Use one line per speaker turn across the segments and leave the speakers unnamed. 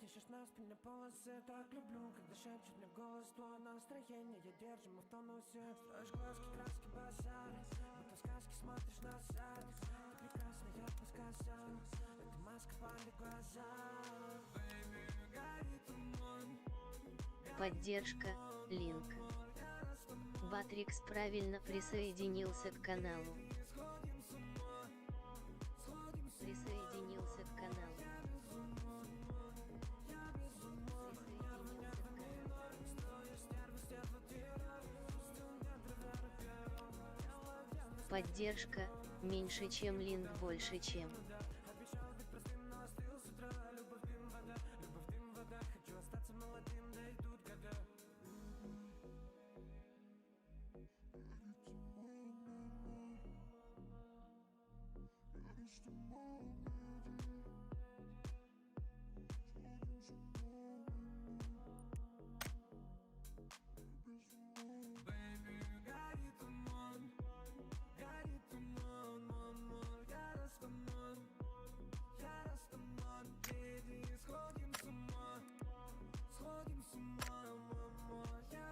тишишь на спине полосы. Так люблю, когда шепчет мне голос твой. Настроение я держим в тонусе. Строишь глазки, краски, базар, будто в сказке смотришь на сад. Ты прекрасна, я бы сказал, это маска пали глаза. Baby, горит туман.
Поддержка, линк. Батрикс правильно присоединился к каналу. Присоединился к каналу. Поддержка, меньше чем линк, больше чем.
Хочу остаться молодым, да идут года. Baby, горит туман, мон, я растаман, baby, сходим с ума, мама, я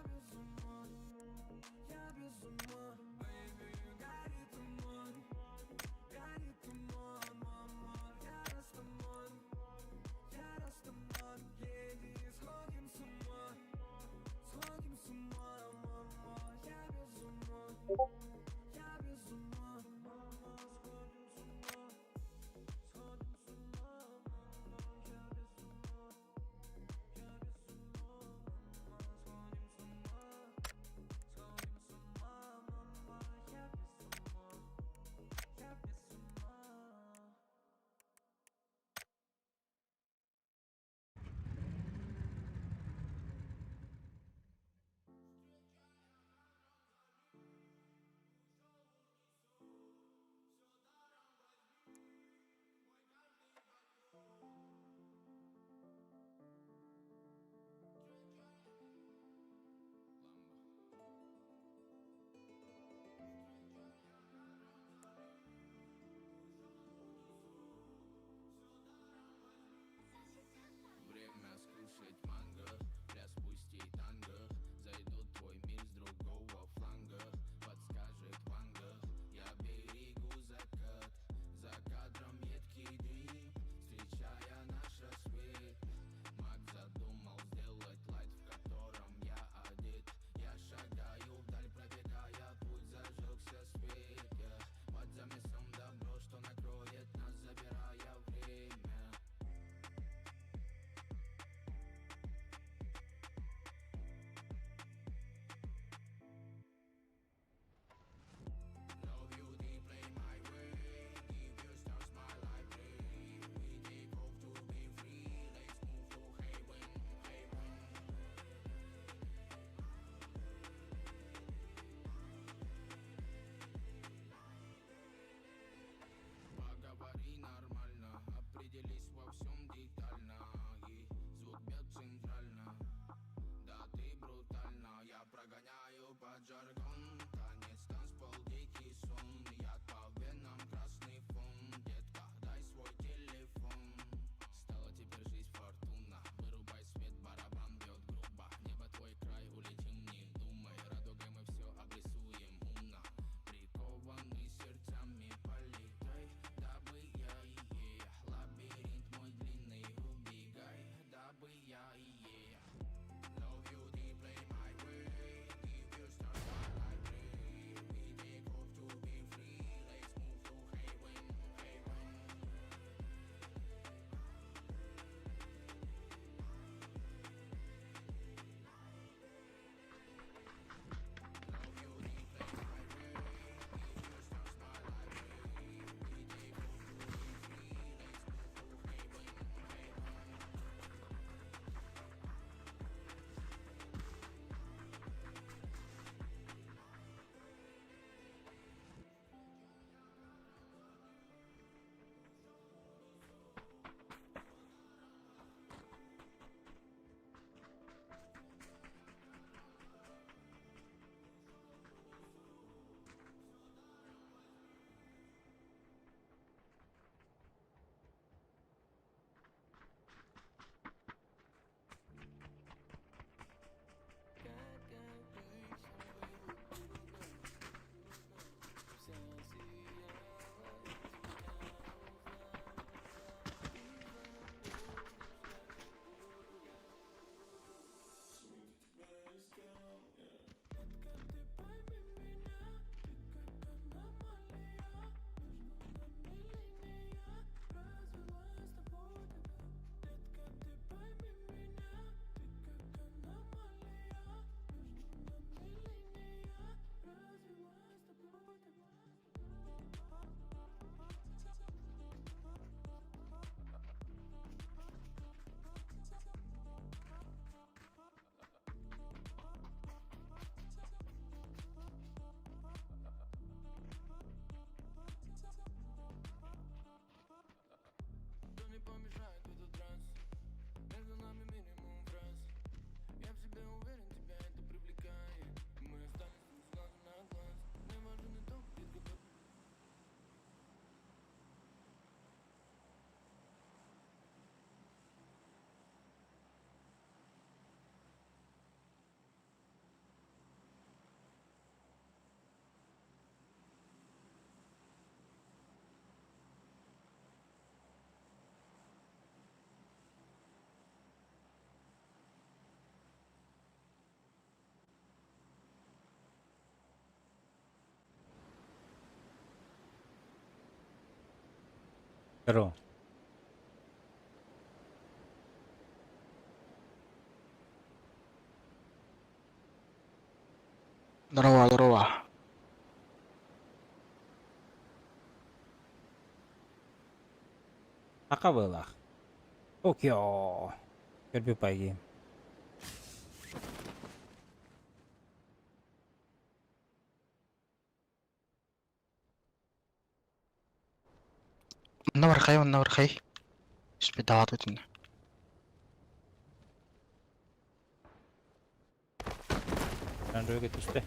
без ума, baby, горит туман, мама, я растаман.
Здорово.
Здорово, здорово.
Akabala. Tokyo. Kerja pagi.
منور خي. ايش بدعوتنا؟
Dan dulu gitu sudah.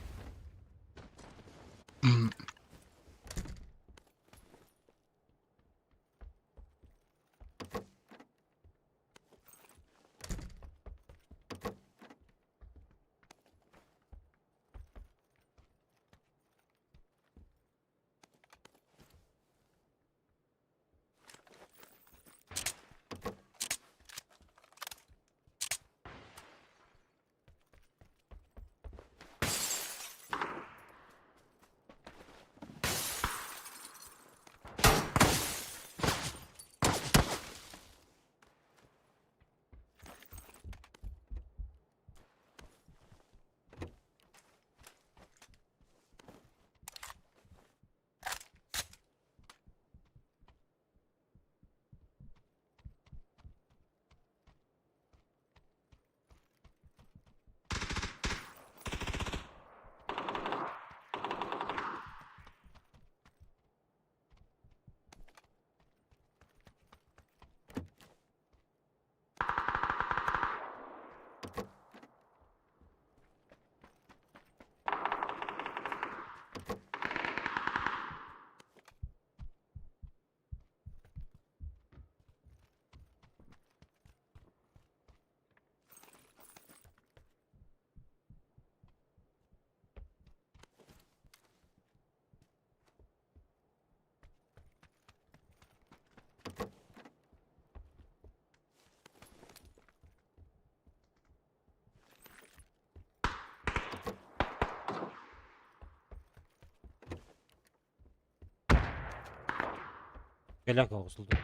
Gel oldu.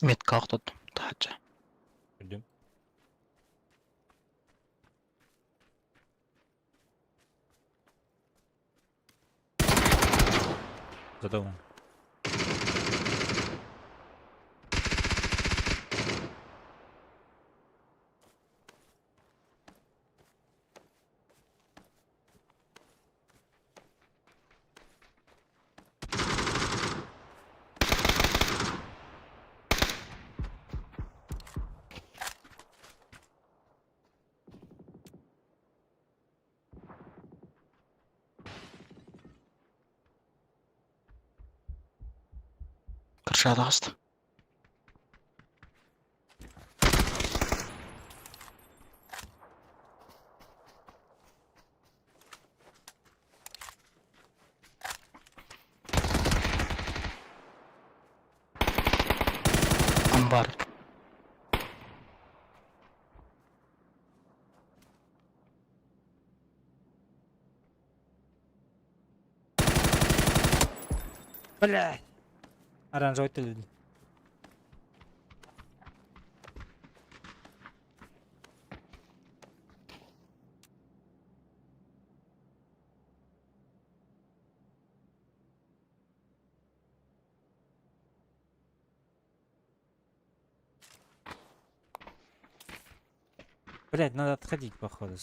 ميت كاغطد تحجة.
Gördüm. Задал.
كرشاد هست. أنبار.
Блядь. Оранжевый ты. Блядь, надо отходить, походу.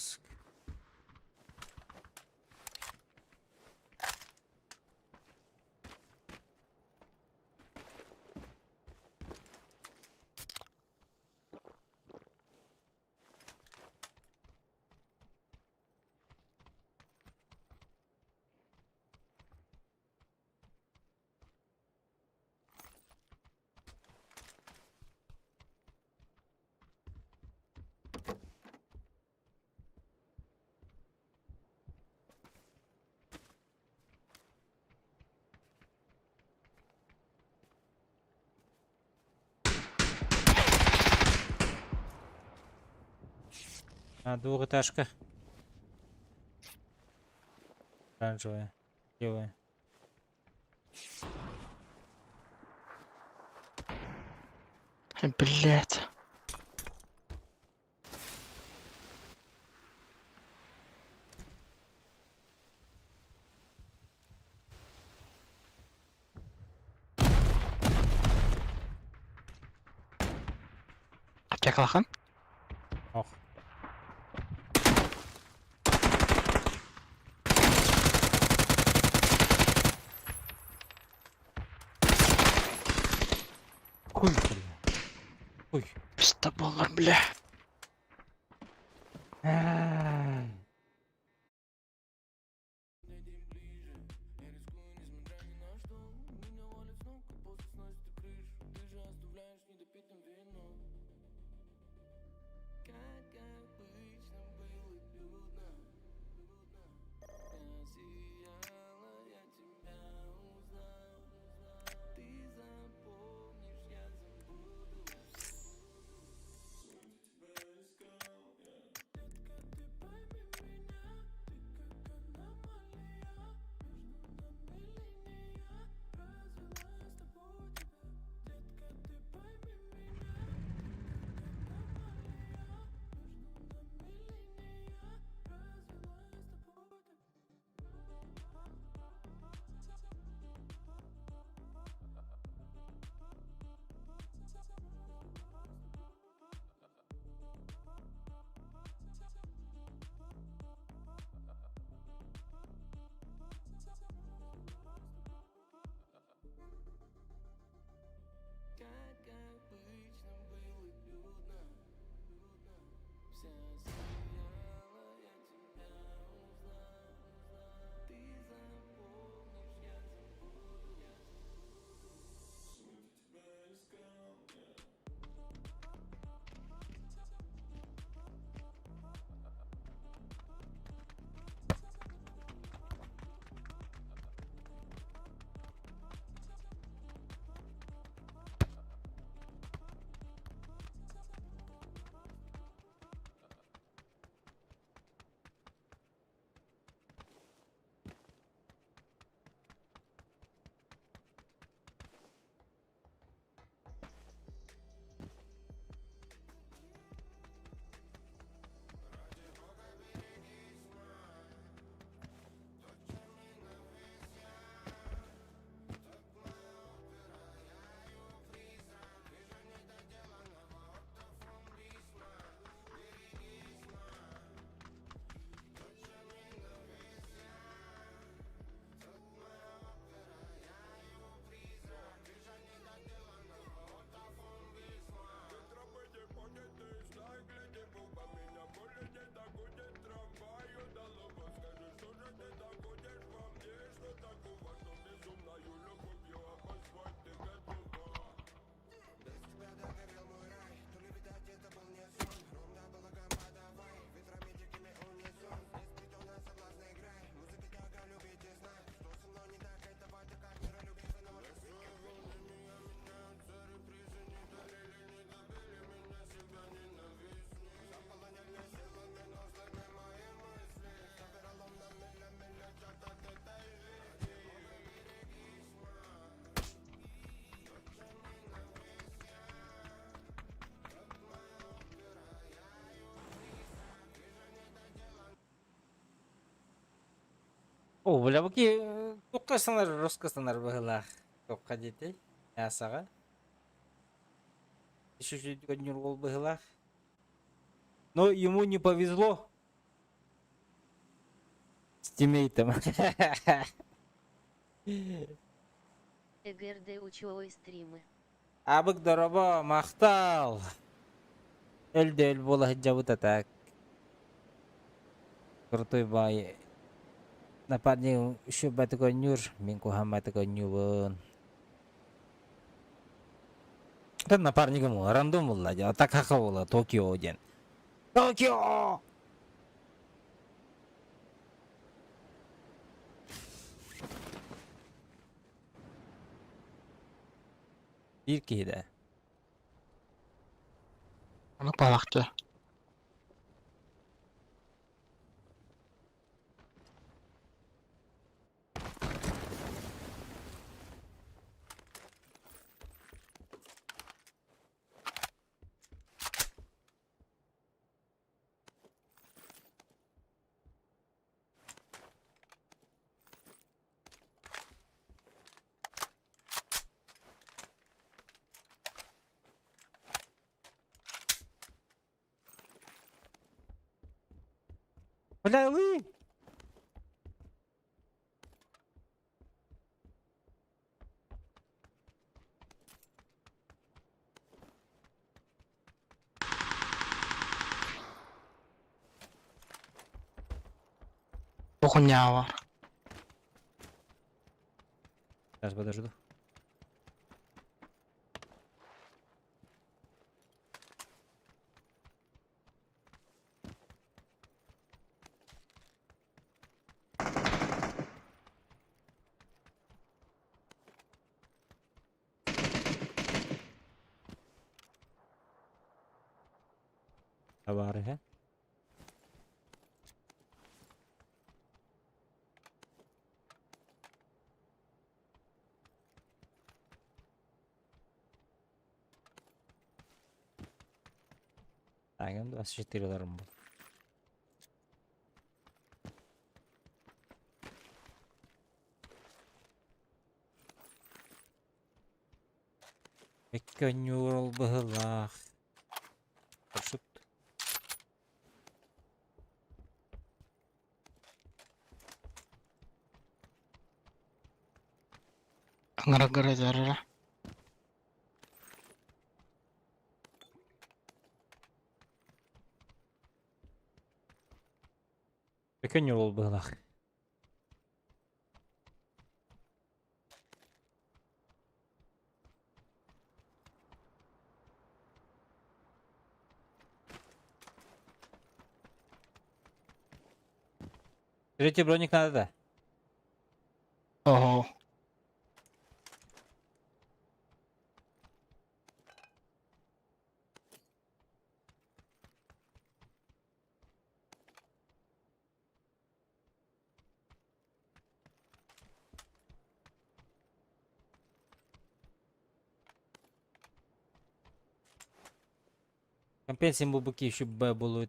Двухэтажка. Оранжевая. Белая.
Блять. Аптека лахан?
Ох. Хуй, бля. Хуй.
Пизда болар, бля.
О, бля, баки туккасыңар, роскасыңар быгылах. Токка детей. Ясага. Еще дюр бол быгылах. Но ему не повезло с тиммейтом.
эгерде учуой стримы.
Абык дороба мақтал. Элде эл бола хиджабыт атак. Крутой бай. Напарник еще батыко нюр. Минку хаматыко нюбын. Kan напарником рандом была, а так хаха была Токио один. Токио! Bir kere.
Аны балақты.
Стріляли!
Похунява.
Зараз подожду. Товари, Так, я 24 даром був. Конюрл баглах. Парашют.
Gara-gara jarra.
Конюрл баглах. Третий броник надо, да?
Ого.
Компенсуємо бубаків, щоб Б було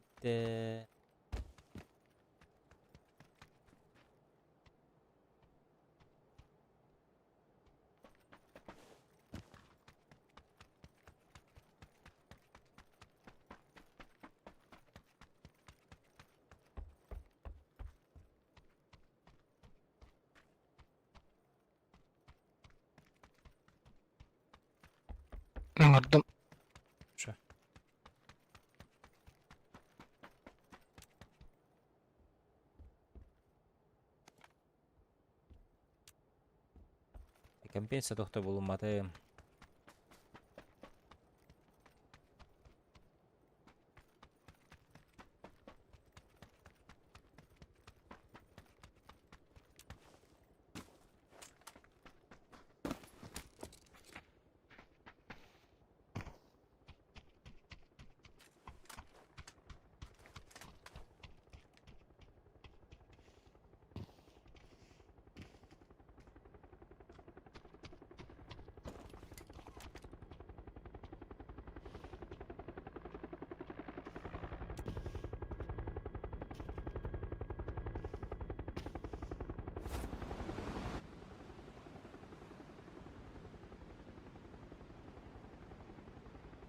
Gördüm.
Що? Компенсія, то хто було мати.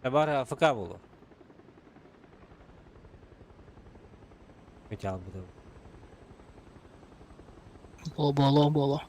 Товари АФК було. Хотів буде.
Було.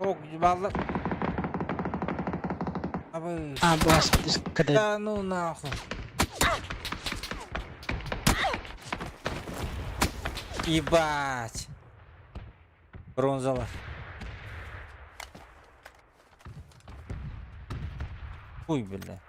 Ок, ебало. А вы...
А, господи, когда...
Да ну нахуй. Ебать. Бронзала. Фуй, бля.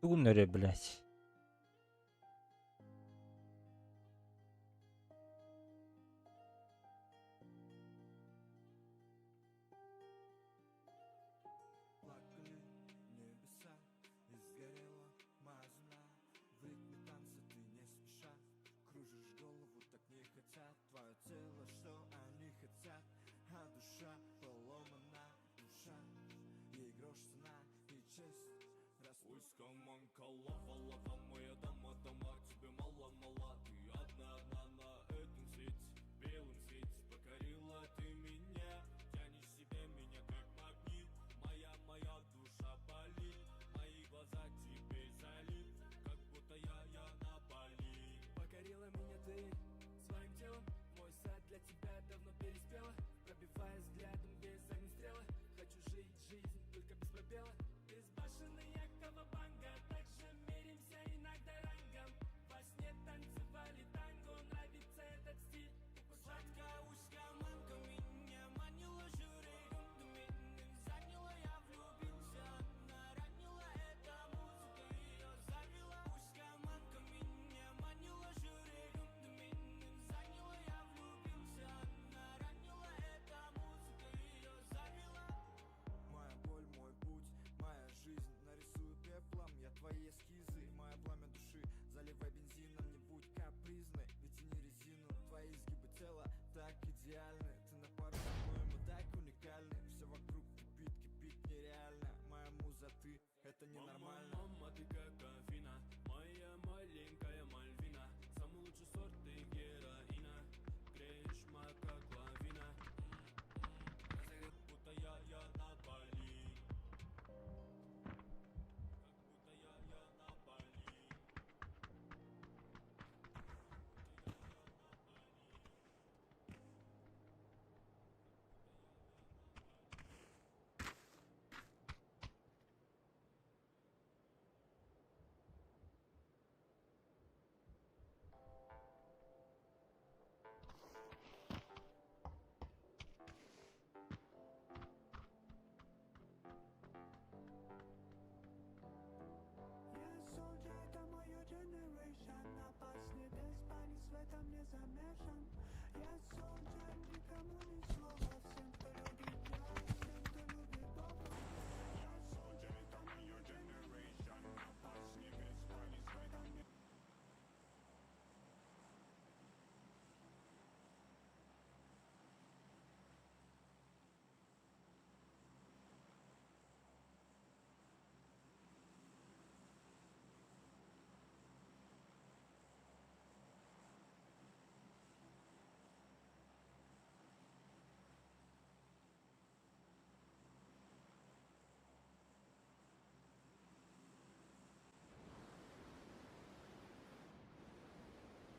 Туннеры, блядь.
Плакали небеса, и сгорела моя земля. В ритме танца ты не спеша кружишь голову, так не хотят. Твое тело, что они хотят, а душа поломана. Душа, ей грош цена и честь.
Пусть команка лава, моя дама, тебе мало, ты одна на этом свете, белом свете. Покорила ты меня, тянешь себе меня как магнит. Моя душа болит, мои глаза тебе залит, как будто я на Бали.
Покорила меня ты своим телом, мой сад для тебя давно переспела. Пробивая взглядом без огнестрела, хочу жить жизнь только без пробела. Безбашенный як Кавабанга, так же меримся иногда рангом. Во сне танцевали танго, нравится этот стиль.
Сладкая узкая манка меня манила жюри. Заняла, я влюбился, она ранила, эта музыка ее завела. Узкая манка меня манила жюри. Заняла, я влюбился, она ранила, эта музыка ее завела. Моя боль, мой путь, моя жизнь нарисую пеплом я твои эскизы. Мое пламя души заливай бензином, не будь капризной, ведь и не резину. Твои изгибы тела так идеальны, ты на пару со мной, мы так уникальны. Все вокруг кипит нереально, моя муза ты, это ненормально.
Мама, ты как Афина, моя маленькая Мальвина. Самый лучший сорт ты героина, греешь моя как лавина. Как будто я на Бали, как будто я на Бали.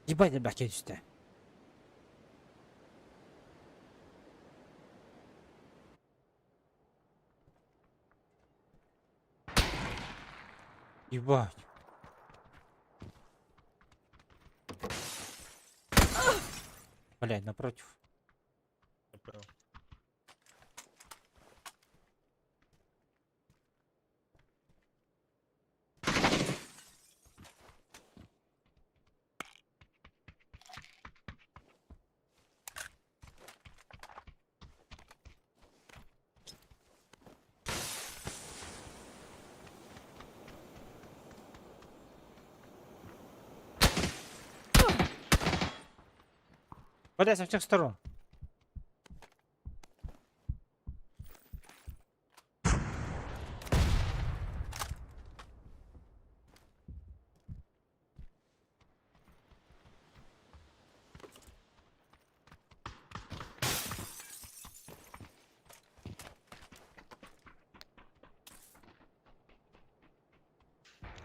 Ебать, я бахкет üstte. Ебать. Блядь, напротив.
Я понял.
Блядь, со всех сторон.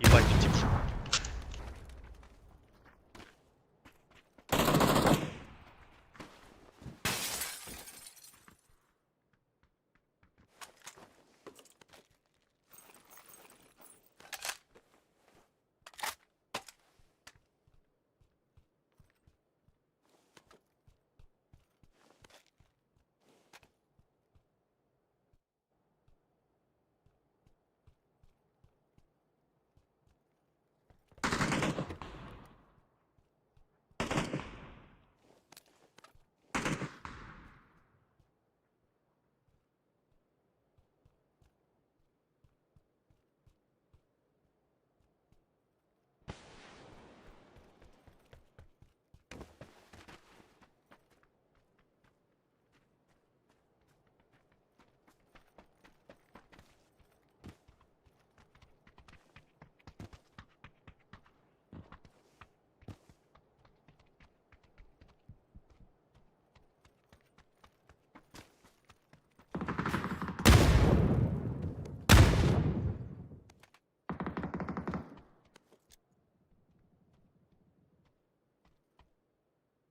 Ебать, тип.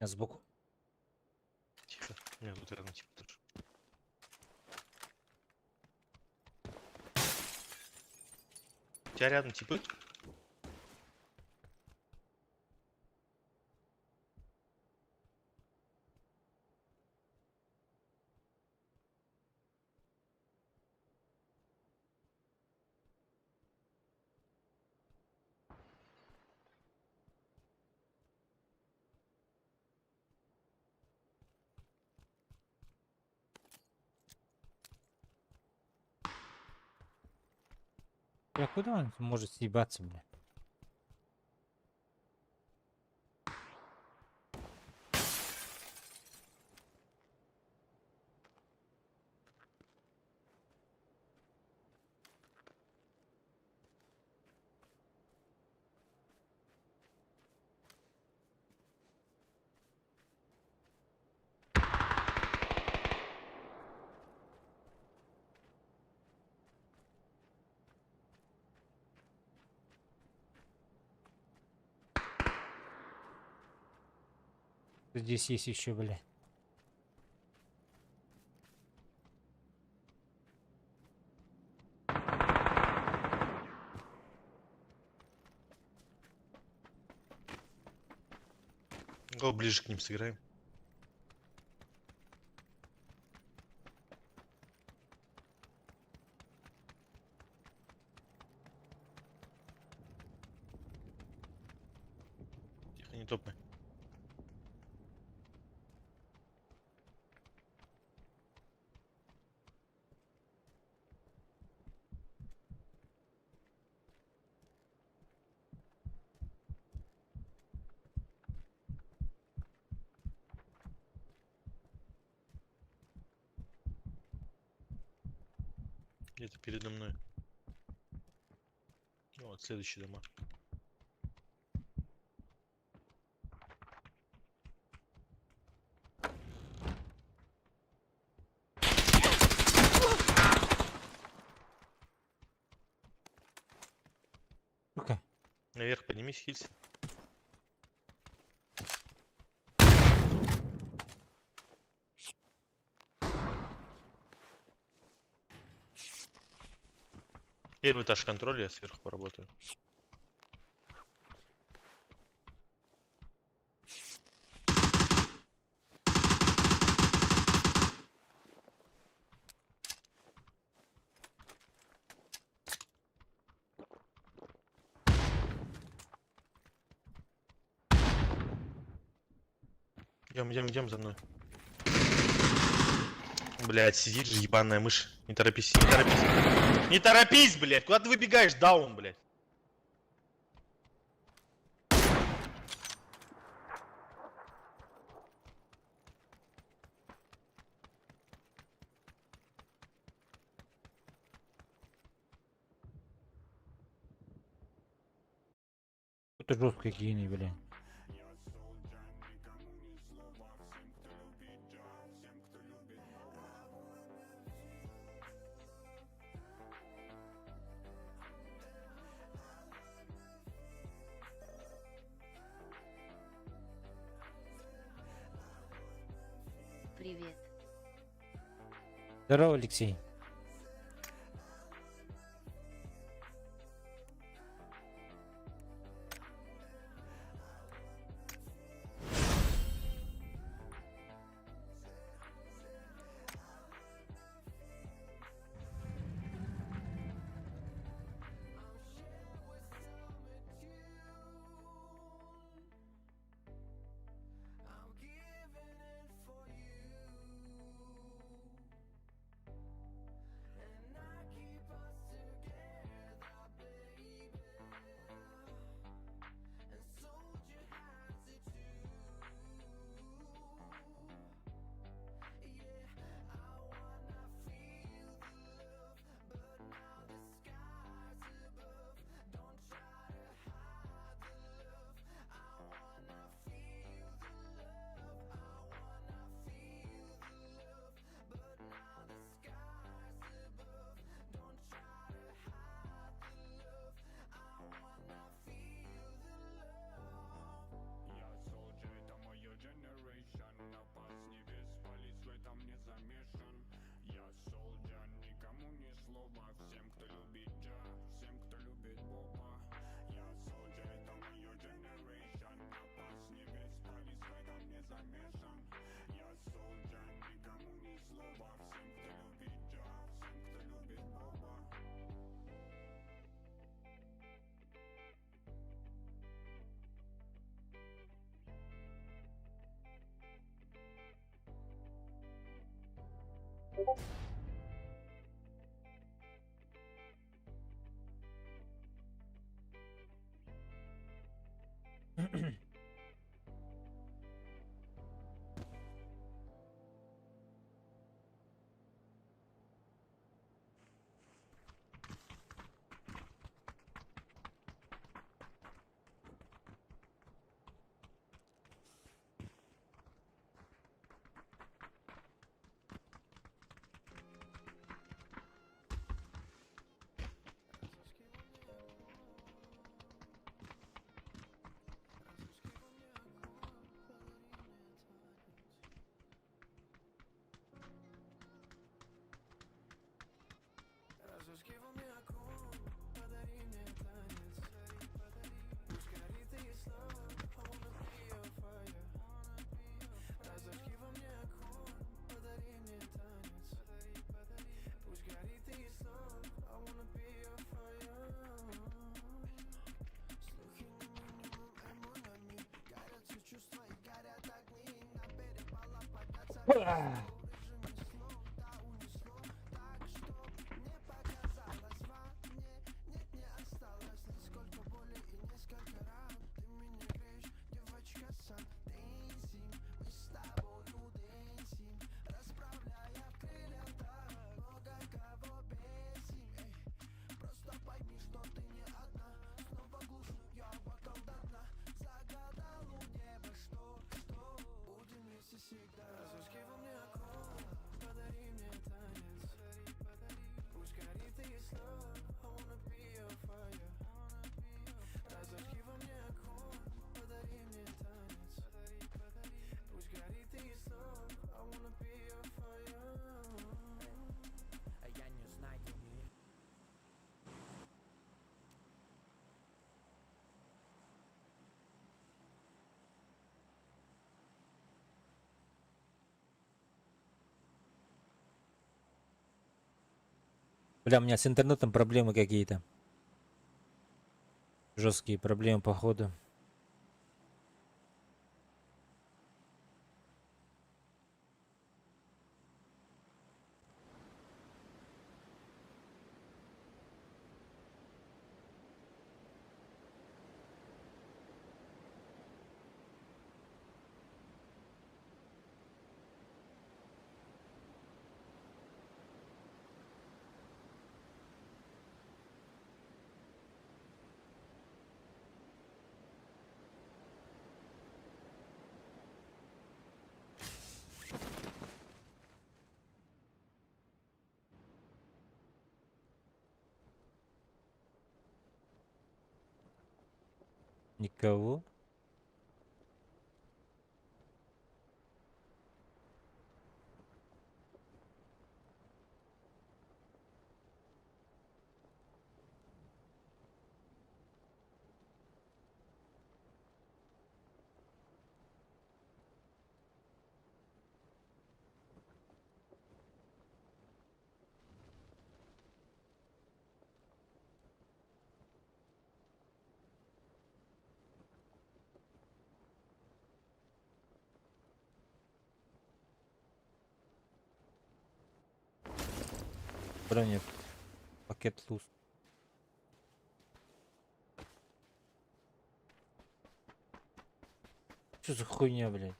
Я сбоку.
Тихо. Не, тут рядом тип тоже. У тебя рядом типы?
Бля, куда он может съебаться, бля? Здесь есть еще, бля.
Го, ближе к ним сыграем. Тихо, не топай. Где-то передо мной. Вот, следующий дома.
Окей.
Наверх поднимись, хилься. Первый этаж контроля, я сверху поработаю. Идем за мной. Блять, сидит же ебаная мышь. Не торопись, не торопись. Не торопись, блять! Куда ты выбегаешь? Даун, блять.
Это жесткий гений, блин.
Привет.
Здорово, Алексей. Бля, у меня с интернетом проблемы какие-то. Жесткие проблемы, походу. Никого. Броня. Пакет луз. Что за хуйня, блядь?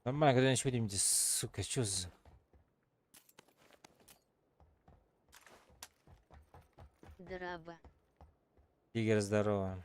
Нормально, когда-нибудь увидимся, сука, что за...
Драба.
Игорь, здорово.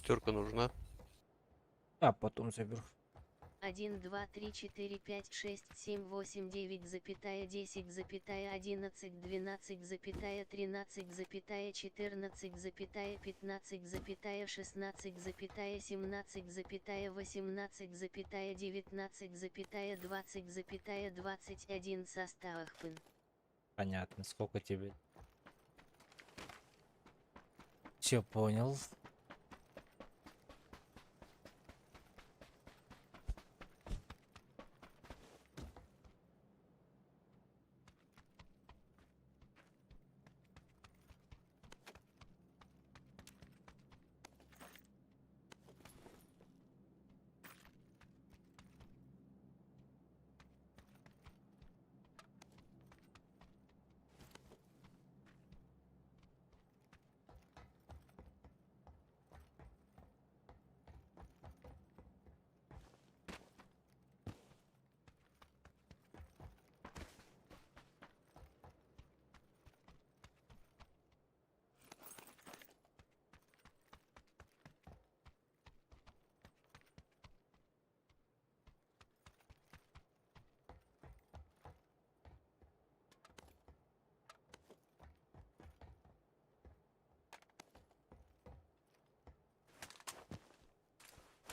Шестерка нужна.
А, потом заберу.
1, 2, 3, 4, 5, 6, 7, 8, 9, запятая 10, запятая 11, 12, запятая 13, запятая 14, запятая 15, запятая 16, запятая 17, запятая 18, запятая 19, запятая 20, запятая 21 составах пын.
Понятно, сколько тебе? Все понял.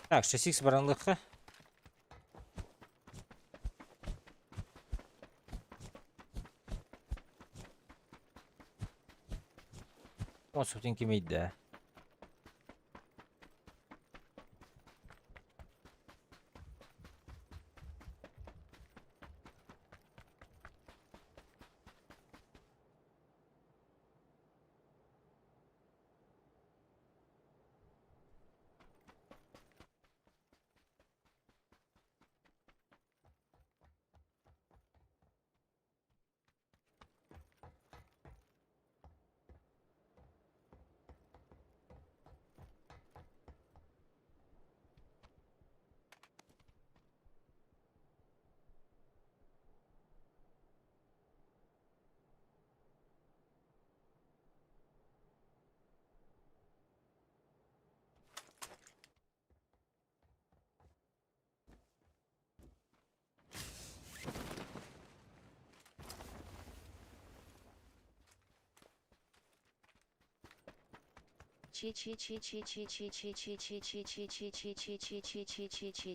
Так, 6х баранлыкка. Он сутен кемейді да.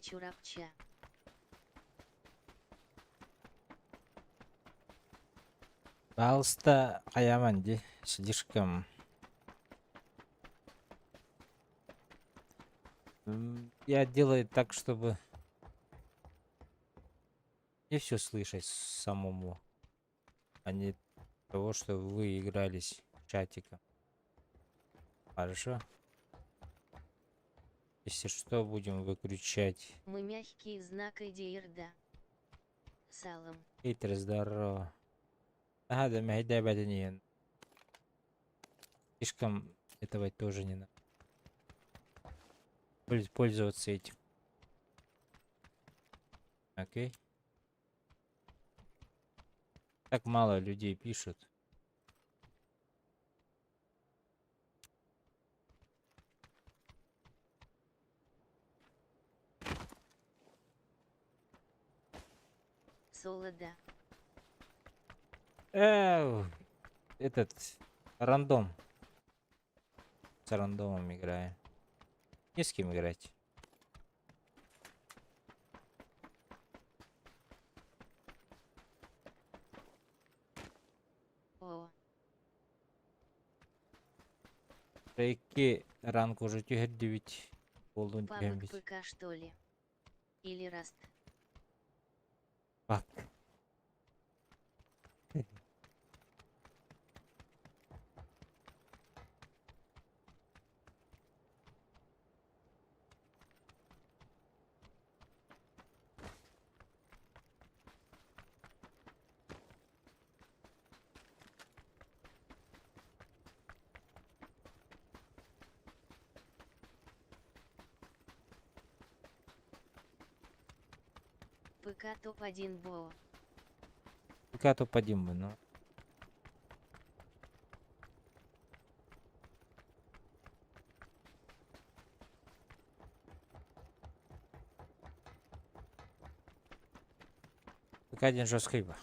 Чурапча.
Алыста каяман ди. Слишком. Я делаю так, чтобы не все слышать самому, а не того, что вы игрались чатиком. Хорошо? Если что, будем выключать.
Мы мягкий знак идеерда. Салам.
Хейтер, здорово. هذا ما هي لعبة دينية. Слишком этого тоже не надо. Пользоваться этим. Окей. Так мало людей пишут.
Солода.
Этот рандом. С рандомом играю. Не с кем играть.
О.
Рейки ранг уже тюгердевить. Полдун
Памок
тюгердевить.
ПК что ли? Или Раст?
Пак.
ПК топ-1 БО.
Пока то подим бы, но. Пока один жесткий бы.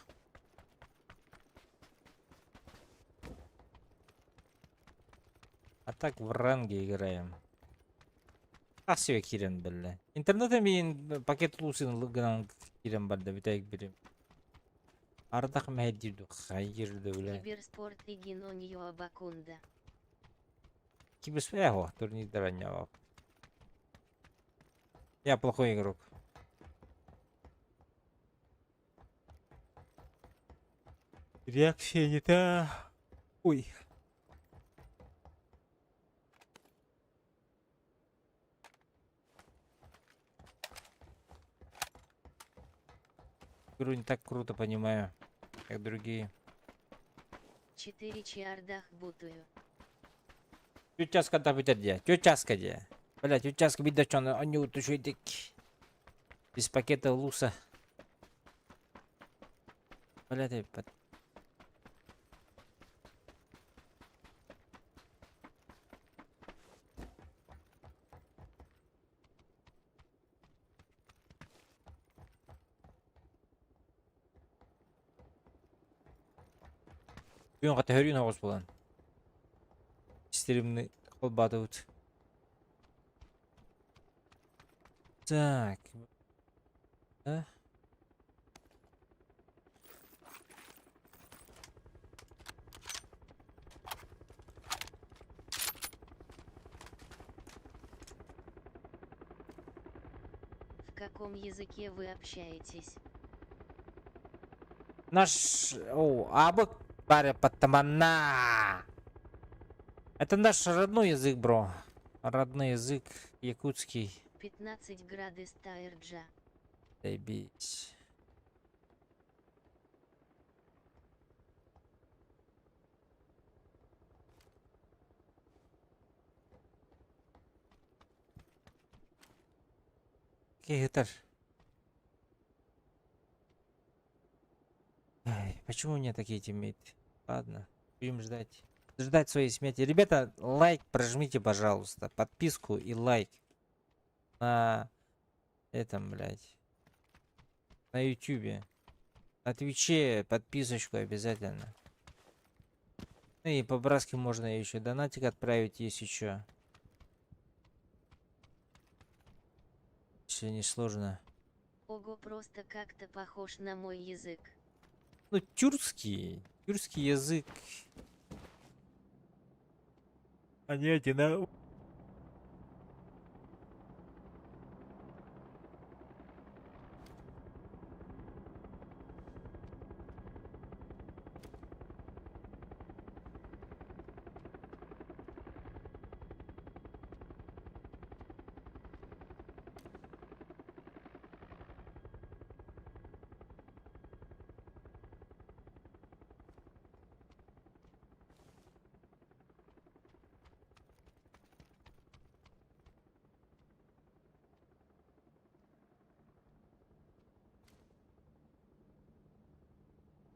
А так в ранге играем. Асио кирен белле. Интернете мен пакет лусын гынан кирен барда битайк берем. Ардах мәддирду хайырды беле.
Киберспорт и Гиноньо Абакунда.
Киберспорт турнир раннего. Я плохой игрок. Реакция не та. Ой. Игру не так круто понимаю, как другие.
4 чиардах бутую.
Тютчаска да битер. Тютчаска де. Блять, тютчаска бидачон они утушуйдик. Без пакета луса. Блять, Бүйін қата хөрін оғыз болан. Истеримні қол батывыд. Так. Да?
В каком языке вы общаетесь?
Наш... О, абы паря паттамана. Это наш родной язык, бро. Родной язык якутский.
15 градус Тайрджа.
Заебись. Окей, гитар. Ай, почему у меня такие тиммейты? Ладно, будем ждать. Ждать своей смерти. Ребята, лайк прожмите, пожалуйста. Подписку и лайк. На этом, блядь. На ютубе. На твиче подписочку обязательно. Ну и по-братски можно еще донатик отправить, есть еще. Если не сложно.
Ого, просто как-то похож на мой язык.
Ну, тюркский. Тюркский язык. Понятен, да?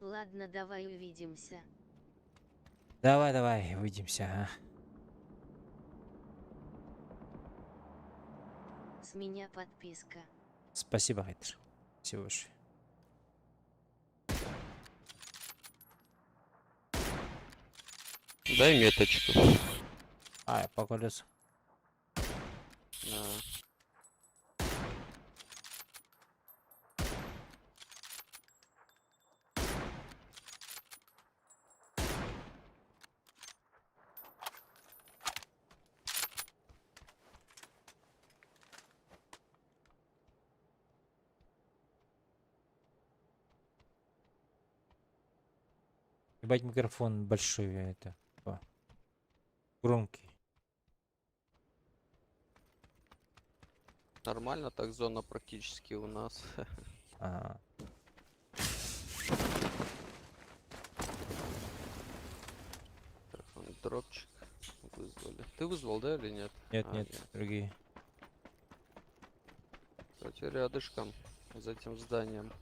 Ладно, давай увидимся.
Давай, давай, увидимся, а.
С меня подписка.
Спасибо, Хайтер. Спасибо большое.
Дай меточку.
А, я по колесу.
Да.
Ебать, микрофон большой, это. О, громкий.
Нормально, так зона практически у нас.
Ага.
Так, вон дропчик вызвали. Ты вызвал, да, или нет?
Нет,
А,
нет, другие.
Кстати, рядышком, за этим зданием.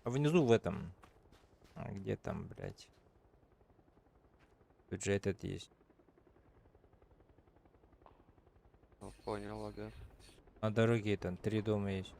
А внизу в этом. А где там, блядь? Тут же этот есть.
О, понял, ага.
На дороге там 3 дома есть.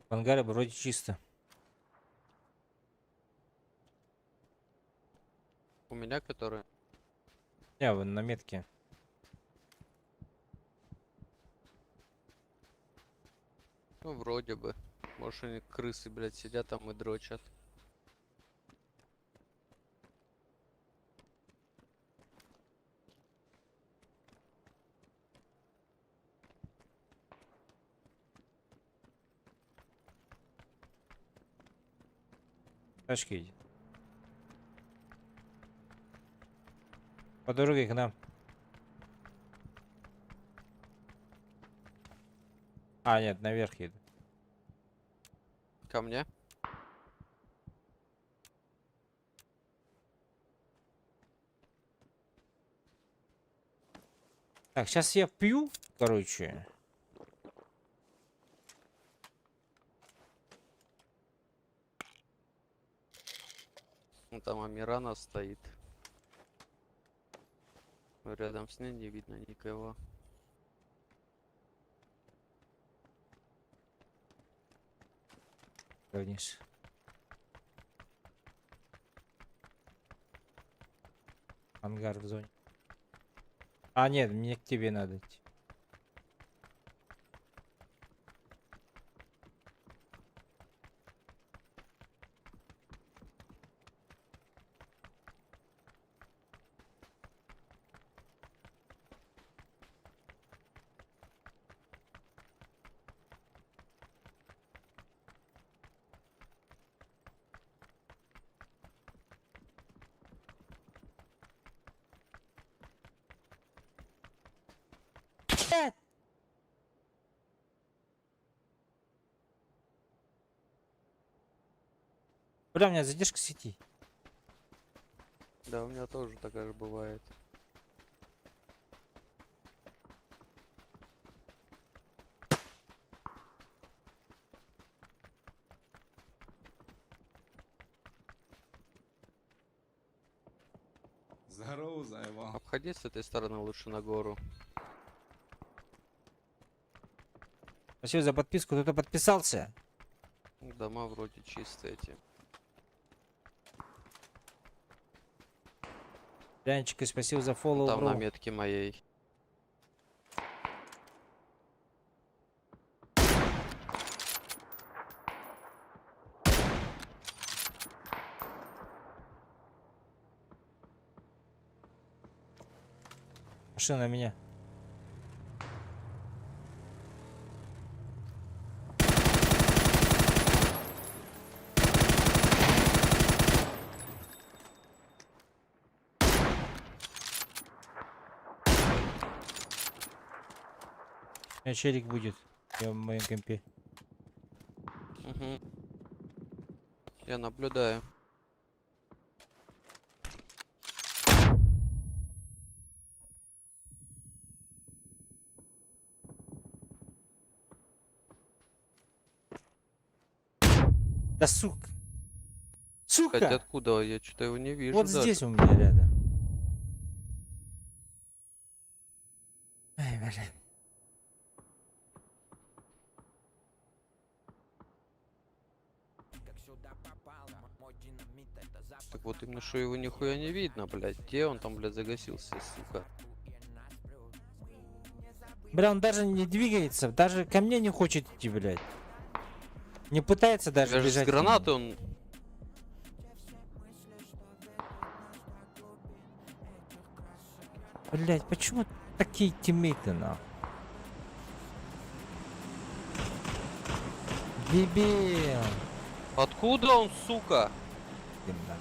В ангаре вроде чисто.
У меня, который...
Я вон на метке.
Ну, вроде бы. Может, они крысы, блядь, сидят там и дрочат.
Тачка едет. По дороге к нам. А, нет, наверх едет.
Ко мне?
Так, сейчас я пью, короче.
Ну, там Амирана стоит. Рядом с ней не видно никого.
Вниз. Ангар в зоне. А, нет, мне к тебе надо идти. Бля, у меня задержка сети.
Да, у меня тоже такая же бывает.
Здорово, заебал.
Обходи с этой стороны лучше на гору.
Спасибо за подписку. Кто-то подписался?
Дома вроде чистые эти.
Янчик, и спасибо за фоллоу,
Там на
бро.
метке моей.
Машина на меня. У меня челик будет. Я в моем компе.
Угу. Я наблюдаю.
Да сука.
Кстати,
Сука!
откуда? Я что-то его не вижу
Вот
даже.
здесь у меня рядом. Ай, блин.
Так вот именно что его нихуя не видно, блядь. Где он там, блядь, загасился, сука?
Бля, он даже не двигается, даже ко мне не хочет идти, блядь. Не пытается даже
Даже с
бежать. ко мне.
гранаты он...
Блядь, почему такие тиммейты, нахуй? Дебил.
Откуда он, сука?
Блин, да.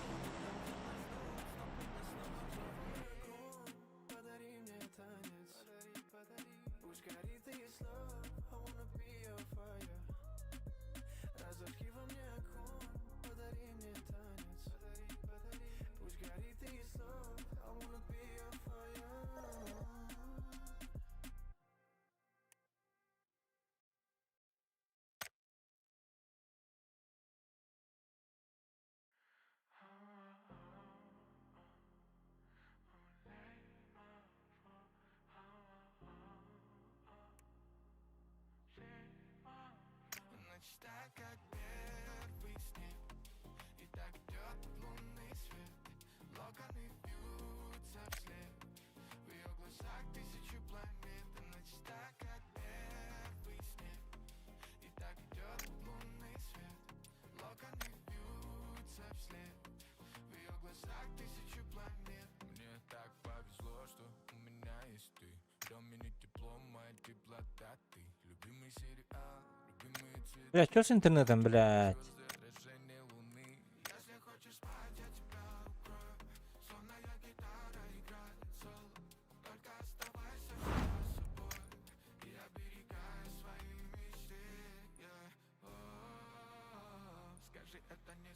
Блядь, что с интернетом, блядь?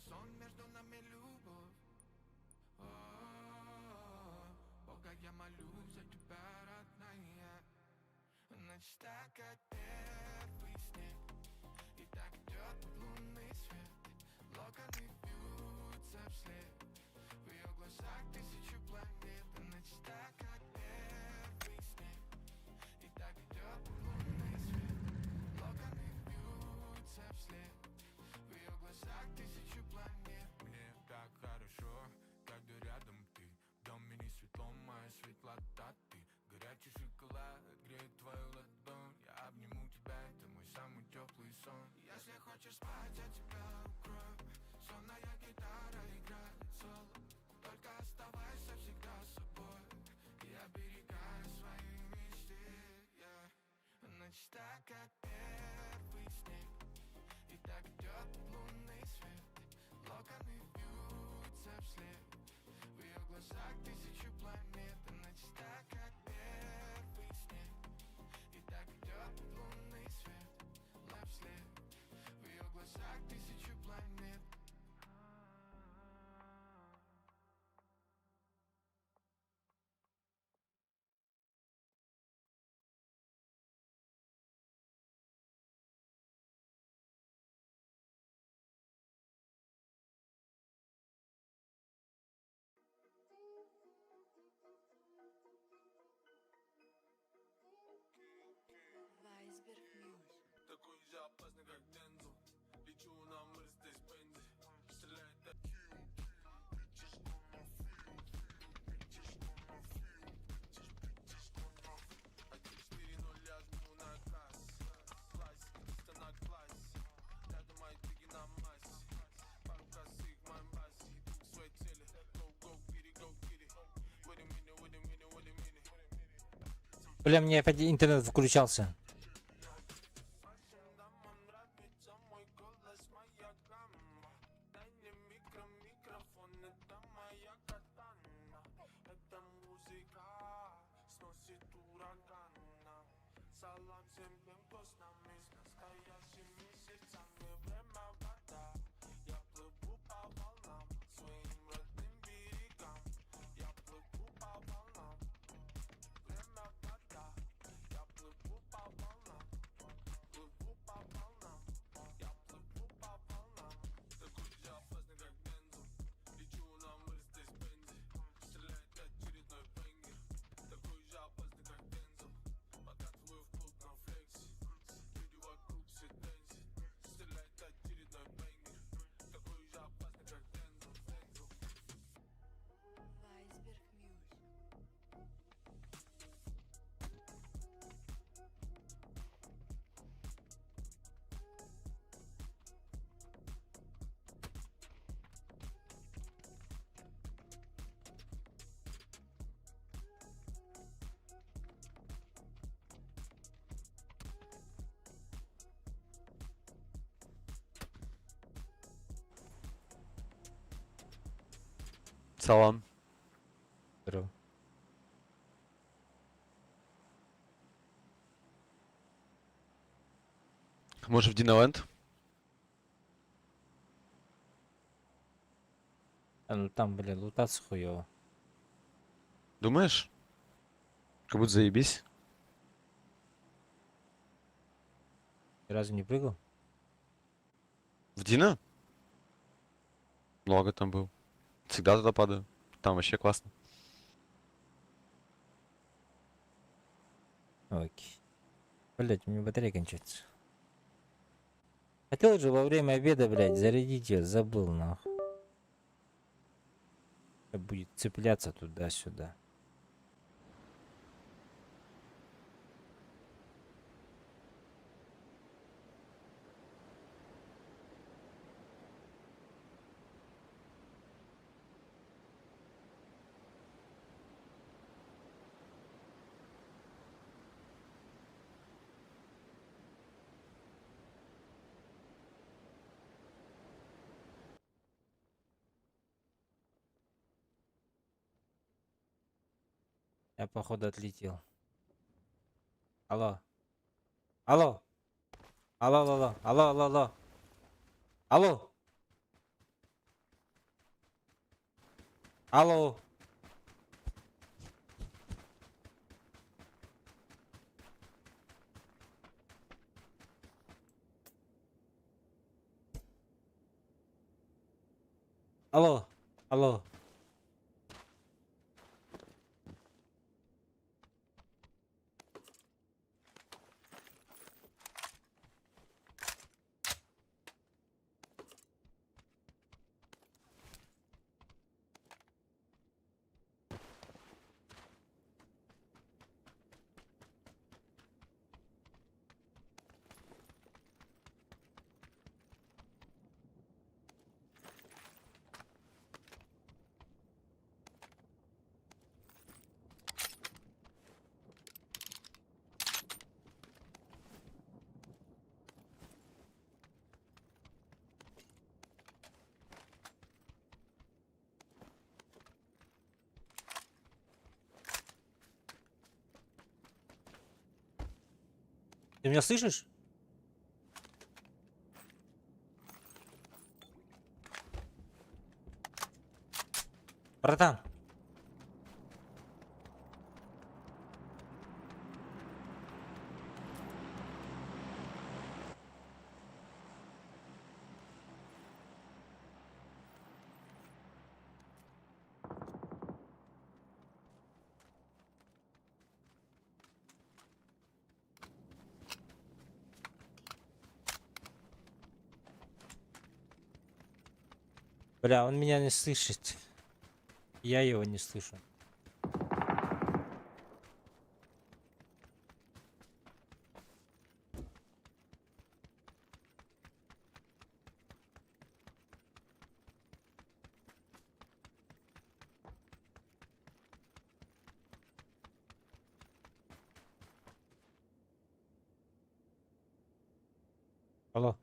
сон, между нами любовь. Бога, я молюсь за тебя, родная. Ночь так, как первый снег, и так идет лунный свет. Локоны вьются вслед, в ее глазах тысячу планет. Ночь так, как первый снег, и так идет лунный свет. Локоны вьются вслед, в ее глазах тысячу планет. Мне так хорошо, когда рядом ты. В доме не светло, моя светлота ты. Горячий шоколад греет твою ладонь. Я обниму тебя, это мой самый теплый сон. Если хочешь спать, я тебя укрою. Сонная гитара играет соло. Только оставайся всегда собой и оберегай свои мечты, yeah. Ночь так, как первый снег, и так идет лунный свет. Локоны вьются вслед, в ее глазах тысячу планет. Ночь так, как первый снег, и так идет лунный свет. Лап вслед, в ее глазах тысячу планет.
Такой же опасный, как Дензел. Лечу на Мерседес-Бензе. Стреляет так.
Бля, мне опять интернет включался.
Салам всем тем, кто с нами, с настоящими сердцами. Время вода, я плыву по волнам, своим родным берегам. Я плыву по волнам. Время вода, я плыву по волнам, плыву по волнам. Я плыву по волнам. Такой же опасный, как Дензел. Лечу на Мерседес-Бензе. Стреляет очередной бенгер. Такой же опасный, как Дензел. Подкатываю в клуб на флексе. Люди вокруг все дэнсят. Стреляет очередной бенгер. Такой же опасный, как Дензел.
Салам.
Здорово.
Может в Диноленд?
А, ну там, бля, лутаться хуёво.
Думаешь? Как будто заебись.
Ни разу не прыгал?
В Дино? Много там был. Всегда туда падаю. Там вообще классно.
Окей. Блять, у меня батарея кончается. Хотел же во время обеда, блядь, зарядить ее, забыл, нахуй. Будет цепляться туда-сюда. Я, походу, отлетел. Алло. Алло. Алло, алло, алло, алло, алло. Алло. Алло. Алло. Алло. Ты меня слышишь? Братан. Бля, он меня не слышит. Я его не слышу. Алло.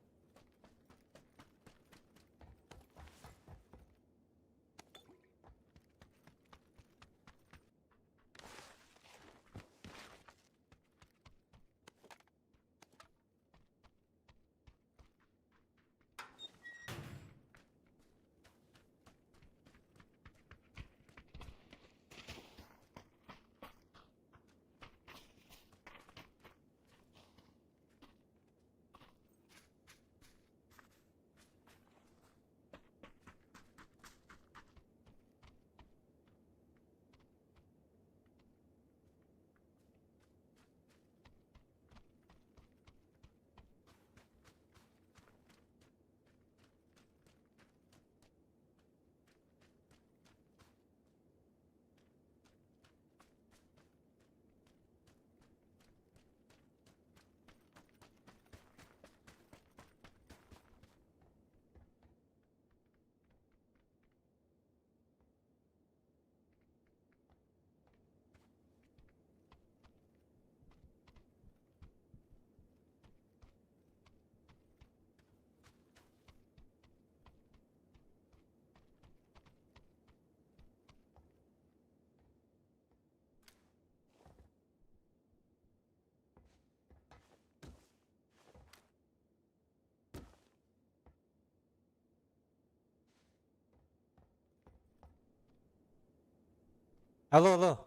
Алло, алло.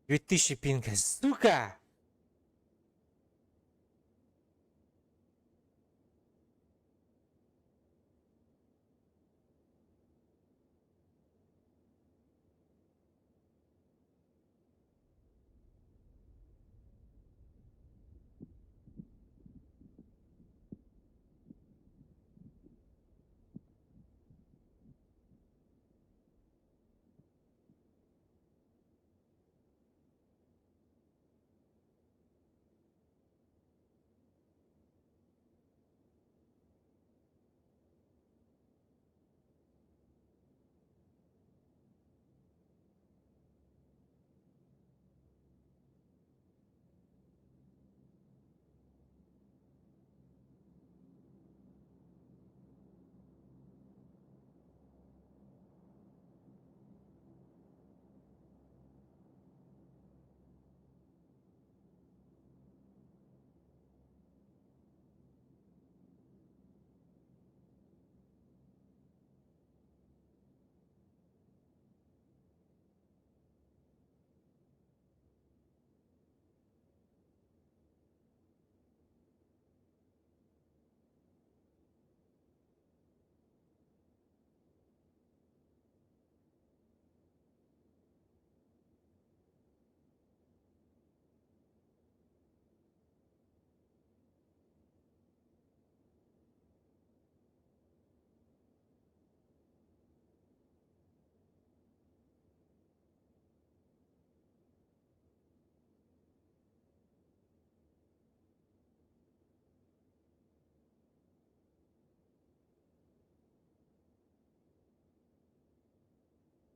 Ведь тысячи пинга, сука!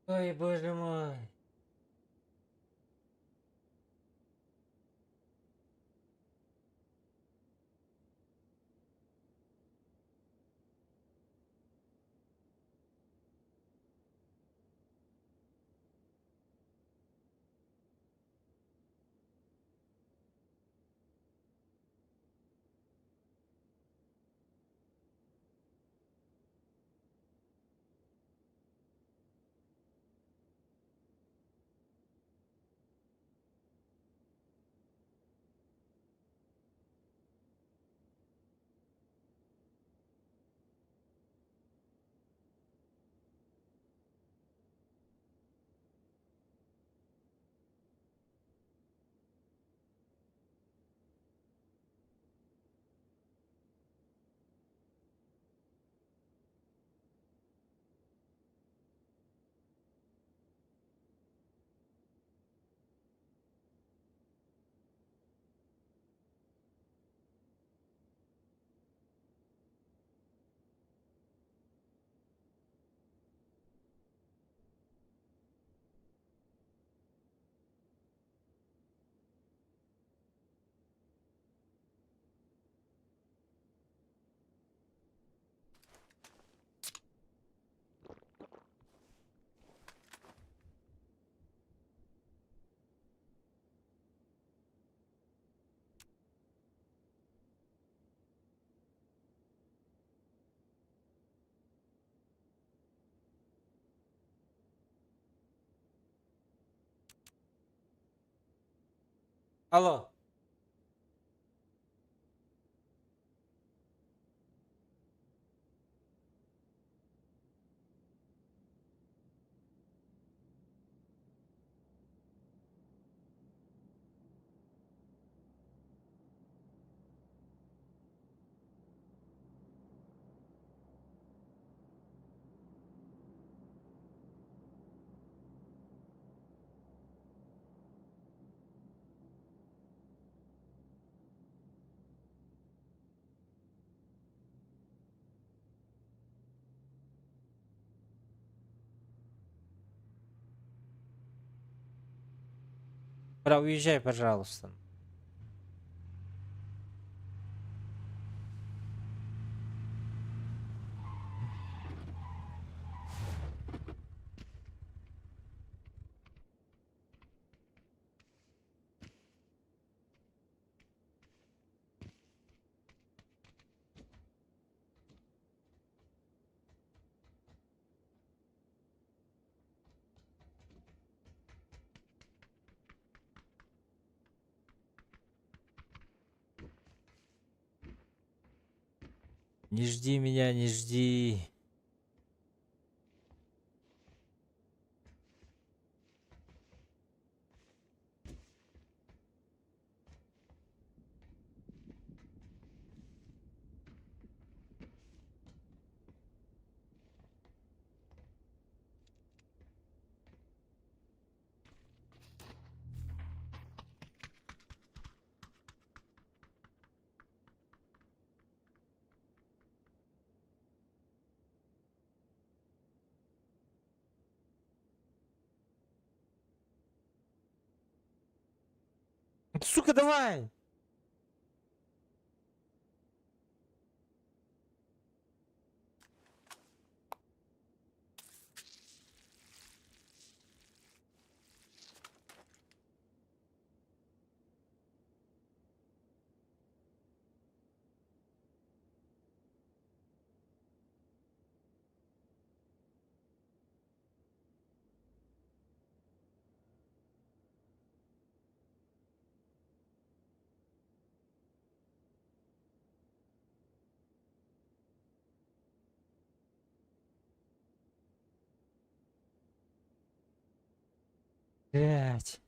Ой, боже мой. Алло. Бра, уезжай, пожалуйста. Не жди меня, не жди. Сука, давай! Блять.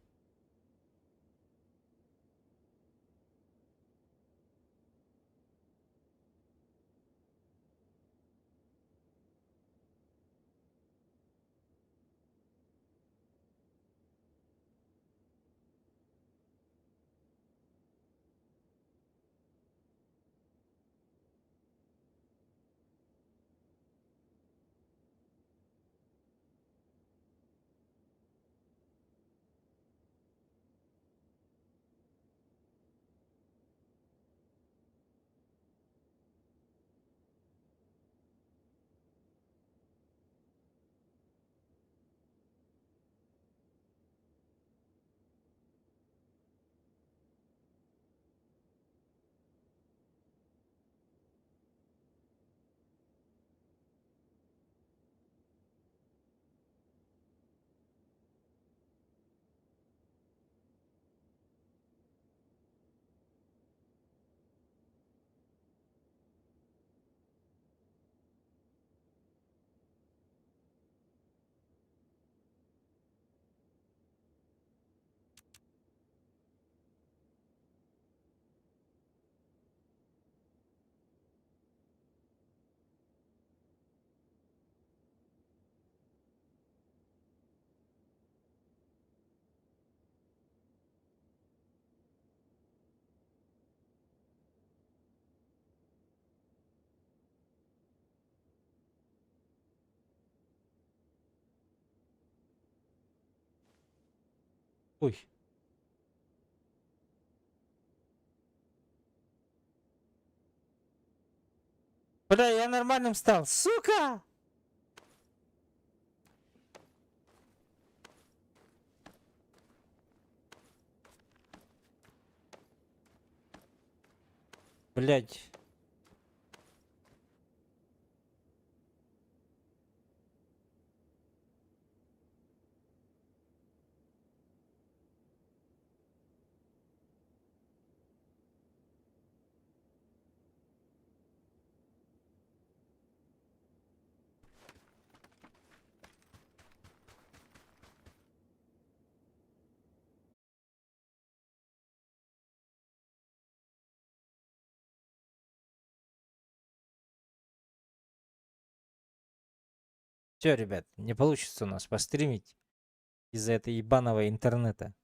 Хуй. Бля, я нормальным стал, сука! Блять. Все, ребят, не получится у нас постримить из-за этой ебаного интернета.